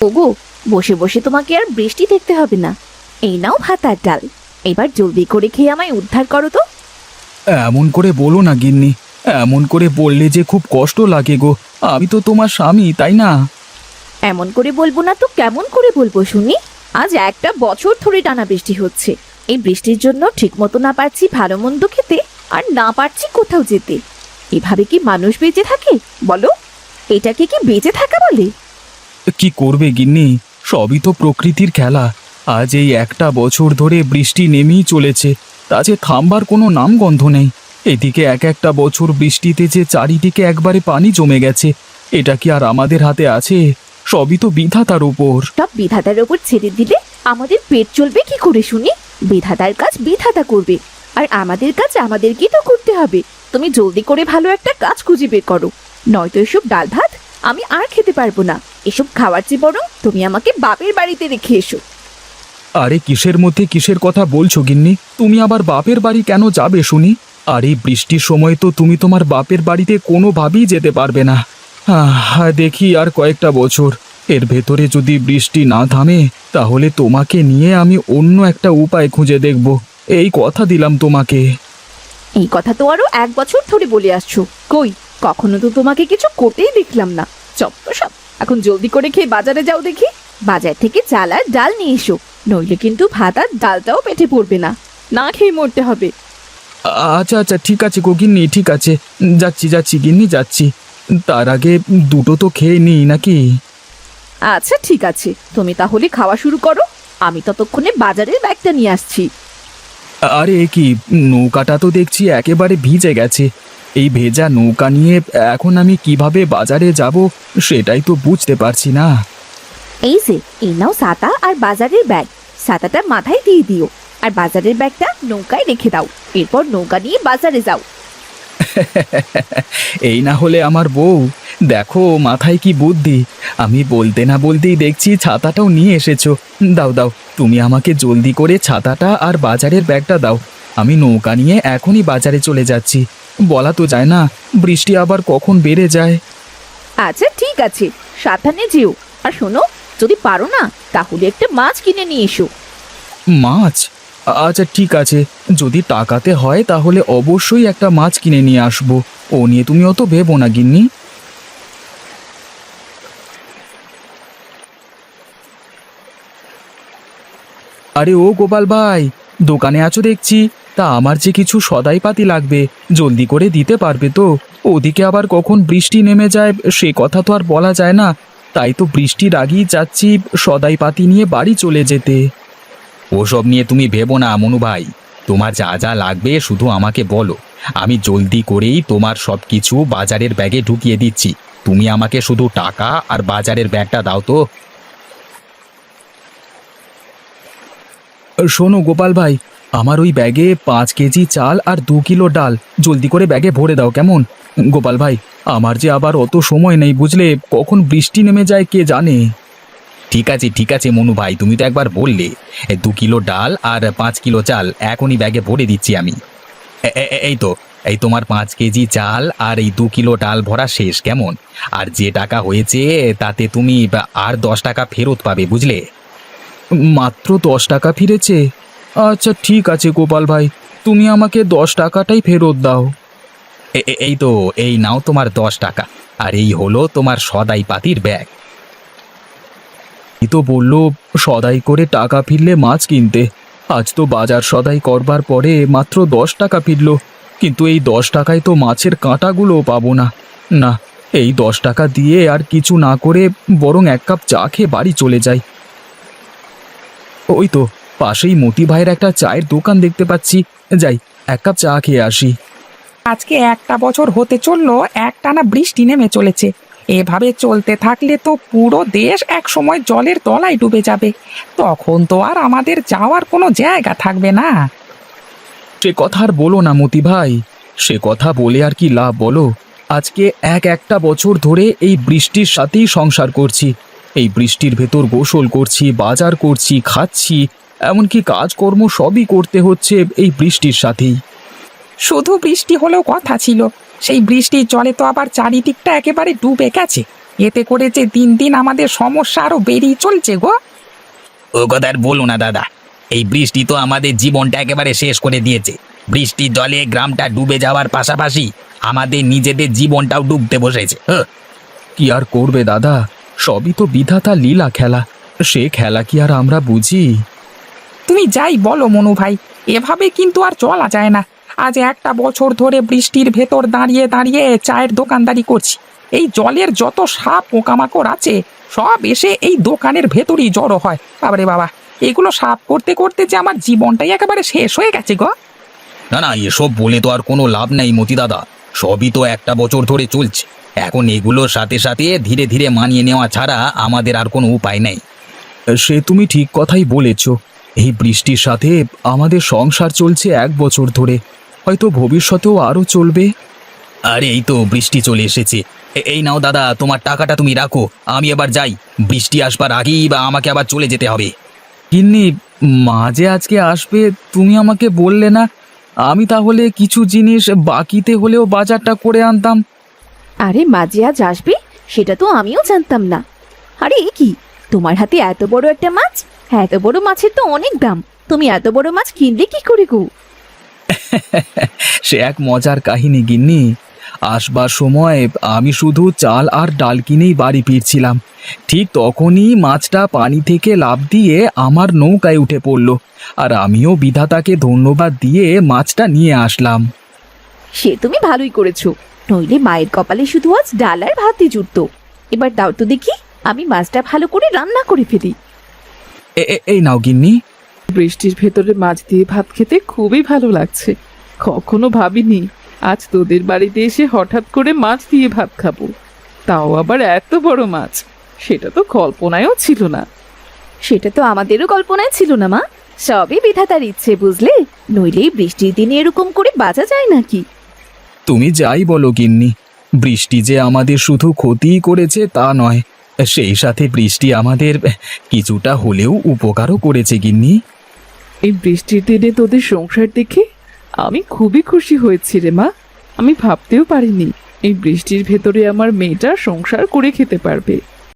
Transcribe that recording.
ওগো, বসে বসে তোমাকে আর বৃষ্টি দেখতে হবে না। এই নাও ভাত আর ডাল, এবার জলদি করে খেয়ে আমায় উদ্ধার করো তো। এমন করে বলো না গিন্নি, এমন করে বললে যে খুব কষ্ট লাগে গো। আমি তো তোমার স্বামী, তাই না? এমন করে বলবো না তো কেমন করে বলবো শুনি? আজ একটা বছর ধরে টানা বৃষ্টি হচ্ছে। এই বৃষ্টির জন্য ঠিক মতো না পারছি ভালো মন্দ খেতে, আর না পারছি কোথাও যেতে। এভাবে কি মানুষ বেঁচে থাকে বলো? এটাকে কি বেঁচে থাকা বলে? কি করবে গিন্নি, সবই তো প্রকৃতির খেলা। আজ এই একটা বছর ধরে বৃষ্টি নেমেই চলেছে, তা যে থামবার কোনো নামগন্ধ নেই। এদিকে এক একটা বছর বৃষ্টিতে যে চারিদিকে একবারে পানি জমে গেছে, এটা কি আর আমাদের হাতে আছে? সবই তো বিধাতার উপর। সব বিধাতার ওপর ছেড়ে দিলে আমাদের পেট চলবে কি করে শুনি? বিধাতার কাজ বিধাতা করবে, আর আমাদের কাজ আমাদেরকেই তো করতে হবে। তুমি জলদি করে ভালো একটা কাজ খুঁজে বের করো, নয়তো এসব ডাল ভাত আমি আর খেতে পারবো না। এসব খাওয়ার চেয়ে বরং তুমি আমাকে বাপের বাড়িতে রেখে এসো। আরে কিসের মধ্যে কিসের কথা বলছো গিন্নি? তুমি আবার বাপের বাড়ি কেন যাবে শুনি? আর এই বৃষ্টির সময় তো তুমি তোমার বাপের বাড়িতে কোনোভাবেই যেতে পারবে না। দেখি আর কয়েকটা বছর, এর ভেতরে যদি বৃষ্টি না থামে তাহলে তোমাকে নিয়ে আমি অন্য একটা উপায় খুঁজে দেখব, এই কথা দিলাম তোমাকে। এই কথা তো আরো 1 বছর ধরে বলে আসছো, কই কখনো তো তোমাকে কিছু করতেই দেখলাম না। চপ্প সব, এখন জলদি করে খেয়ে বাজারে যাও দেখি। বাজার থেকে চাল আর ডাল নিয়ে এসো, নইলে কিন্তু ভাত আর ডালটাও পেটে পড়বে না, না খেয়ে মরতে হবে। আচ্ছা আচ্ছা, ঠিক আছে গো গিন্নি, ঠিক আছে, যাচ্ছি যাচ্ছি গিন্নি, যাচ্ছি। তার আগে দুটো তো খেয়ে নিই নাকি? আচ্ছা ঠিক আছে, তুমি তাহলে খাওয়া শুরু করো, আমি ততক্ষণে বাজারের ব্যাগটা নিয়ে আসছি। আরে এ কি, নৌকাটা তো দেখছি একেবারে ভিজে গেছে। এই ভেজা নৌকা নিয়ে এখন আমি কিভাবে বাজারে যাব সেটাই তো বুঝতে পারছি না। এই যে, এই নাও ছাতা আর বাজারের ব্যাগ। ছাতাটা মাথায় দিয়ে দিও, আর বাজারের ব্যাগটা নৌকায় রেখে দাও। এরপর নৌকা নিয়ে বাজারে যাও। এই না হলে আমার বউ, দেখো মাথায় কি বুদ্ধি। আমি বলতে না বলতেই দেখছি ছাতাটাও নিয়ে এসেছো। দাও দাও, তুমি আমাকে জলদি করে ছাতাটা আর বাজারের ব্যাগটা দাও। আমি নৌকা নিয়ে এখনই বাজারে চলে যাচ্ছি। বলা তো যায় না, বৃষ্টি আবার কখন বেড়ে যায়। আচ্ছা ঠিক আছে, সাবধানে যেও। আর শোনো, যদি পারো না তাহলে একটা মাছ কিনে নিয়ে এসো। মাছ? আচ্ছা ঠিক আছে, যদি টাকাতে হয় তাহলে অবশ্যই একটা মাছ কিনে নিয়ে আসবো। ও নিয়ে তুমি অত ভেবো না গিন্নি। আরে ও গোপাল ভাই, দোকানে আছো দেখছি। তা আমার যে কিছু সদাইপাতি লাগবে, জলদি করে দিতে পারবে তো? ওদিকে আবার কখন বৃষ্টি নেমে যায় সে কথা তো আর বলা যায় না। তাই তো বৃষ্টির আগেই যাচ্ছি সদাইপাতি নিয়ে বাড়ি চলে যেতে। ওসব নিয়ে তুমি ভেবো না মনু ভাই, তোমার যা যা লাগবে শুধু আমাকে বলো, আমি জলদি করেই তোমার সব কিছু বাজারের ব্যাগে ঢুকিয়ে দিচ্ছি। তুমি আমাকে শুধু টাকা আর বাজারের ব্যাগটা দাও তো। শোনো গোপাল ভাই, আমার ওই ব্যাগে 5 কেজি চাল আর 2 কিলো ডাল জলদি করে ব্যাগে ভরে দাও, কেমন? গোপাল ভাই, আমার যে আবার অত সময় নেই বুঝলে, কখন বৃষ্টি নেমে যায় কে জানে। ঠিক আছে মনু ভাই, তুমি তো একবার বললে। 2 কিলো ডাল আর 5 কিলো চাল এখনই ব্যাগে ভরে দিচ্ছি আমি। এই তো, এই তোমার 5 কেজি চাল আর এই 2 কিলো ডাল ভরা শেষ, কেমন? আর যে টাকা হয়েছে তাতে তুমি আর 10 টাকা ফেরত পাবে, বুঝলে? মাত্র 10 টাকা ফিরেছে? আচ্ছা ঠিক আছে গোপাল ভাই, তুমি আমাকে 10 টাকাটাই ফেরত দাও। এই তো, এই নাও তোমার 10 টাকা, আর এই হলো তোমার সদাই পাতির ব্যাগ। এই তো বললো সদাই করে টাকা ফিরলে মাছ কিনতে। আজ তো বাজার সদাই করবার পরে মাত্র 10 টাকা ফিরল, কিন্তু এই 10 টাকায় তো মাছের কাঁটাগুলো পাবো না। না, এই 10 টাকা দিয়ে আর কিছু না করে বরং 1 কাপ চা খেয়ে বাড়ি চলে যাই। ওই তো পাশেই মতি ভাইয়ের একটা চায়ের দোকান দেখতে পাচ্ছি, যাই 1 কাপ চা খেয়ে আসি। আজকে একটা বছর হতে চললো একটানা বৃষ্টি নেমে চলেছে। এভাবে চলতে থাকলে তো পুরো দেশ এক সময় জলের তলায় ডুবে যাবে। তখন তো আর আমাদের যাওয়ার কোনো জায়গা থাকবে না। সে কথা আর বলো না মতি ভাই, সে কথা বলে আর কি লাভ বলো? আজকে একটা বছর ধরে এই বৃষ্টির সাথেই সংসার করছি। এই বৃষ্টির ভেতর গোসল করছি, বাজার করছি, খাচ্ছি, এমনকি কাজকর্ম সবই করতে হচ্ছে এই বৃষ্টির সাথেই। শুধু বৃষ্টি হলেও কথা ছিল, সেই বৃষ্টির জলে তো আবার চারিদিকটা একেবারে ডুবে গেছে। এতে করে যে দিন দিন আমাদের সমস্যা আরো বেরিয়ে চলছে গো। ও কথা আর বলো না দাদা, এই বৃষ্টি তো আমাদের জীবনটা একেবারে শেষ করে দিয়েছে। বৃষ্টির জলে গ্রামটা ডুবে যাওয়ার পাশাপাশি আমাদের নিজেদের জীবনটাও ডুবতে বসেছে। কি আর করবে দাদা, সবই তো বিধাতা লীলা খেলা। সে খেলা কি আর আমরা বুঝি? তুমি যাই বলো মনু ভাই, এভাবে কিন্তু আর চলা যায় না। আজ একটা বছর ধরে বৃষ্টির ভেতর দাঁড়িয়ে দাঁড়িয়ে চায়ের দোকানদারি করছি। এই জলের যত সাপ পোকামাকড় আছে সব এসে এই দোকানের ভেতরই জড়ো হয়। বাবারে বাবা, এগুলো সাফ করতে করতে যে আমার জীবনটাই একেবারে শেষ হয়ে গেছে গো। না না, এসব বলে তো আর কোনো লাভ নাই মতি দাদা। সবই তো একটা বছর ধরে চলছে। এখন এগুলোর সাথে সাথে ধীরে ধীরে মানিয়ে নেওয়া ছাড়া আমাদের আর কোনো উপায় নেই। সে তুমি ঠিক কথাই বলেছ। এই বৃষ্টির সাথে আমাদের সংসার চলছে 1 বছর ধরে, হয়তো ভবিষ্যতেও আরও চলবে। আরে এই তো বৃষ্টি চলে এসেছে। এই নাও দাদা, তোমার টাকাটা তুমি রাখো, আমি এবার যাই। বৃষ্টি আসবার আগেই বা আমাকে আবার চলে যেতে হবে। গিন্নি, মা যে আজকে আসবে তুমি আমাকে বললে না? আমি তাহলে কিছু জিনিস বাকিতে হলেও বাজারটা করে আনতাম। আরে মাঝে আজ আসবে সেটা তো আমিও জানতাম না। আরে এ কি, তোমার হাতে এত বড় একটা মাছ? এত বড় মাছের তো অনেক দাম, তুমি এত বড় মাছ কিনলে কি করে গো? সে এক মজার কাহিনী গিন্নি। আসবার সময় আমি শুধু চাল আর ডাল কিনেই বাড়ি ফিরছিলাম। ঠিক তখনই মাছটা পানি থেকে লাফ দিয়ে আমার নৌকায় উঠে পড়ল, আর আমিও বিধাতাকে ধন্যবাদ দিয়ে মাছটা নিয়ে আসলাম। সে তুমি ভালোই করেছো, নইলে মায়ের কপালে শুধু আজ ডাল আর ভাতই জুটতো। এবার দাও তো দেখি, আমি মাছটা ভালো করে রান্না করে ফেলি। এই নাও গিন্নি। বৃষ্টির ভেতরে মাছ দিয়ে ভাত খেতে খুবই ভালো লাগছে। কখনো ভাবিনি আজ তোদের বাড়িতে এসে হঠাৎ করে মাছ দিয়ে ভাত খাবো, তাও আবার এত বড় মাছ। সেটা তো কল্পনায়ও ছিল না। সেটা তো আমাদেরও কল্পনায় ছিল না মা, সবই বিধাতার ইচ্ছে বুঝলে। নইলে এই বৃষ্টির দিনে এরকম করে বাঁচা যায় নাকি? তুমি যাই বলো গিন্নি, বৃষ্টি যে আমাদের শুধু ক্ষতিই করেছে তা নয়, সেই সাথে বৃষ্টি আমাদের কিছুটা হলেও উপকারও করেছে গিন্নি। এই বৃষ্টির দিনে তোদের সংসার দেখে আমি খুবই খুশি হয়েছি রে মা। আমি ভাবতেও পারিনি এই বৃষ্টির ভেতরে আমার মেয়েটা সংসার করে খেতে পারবে।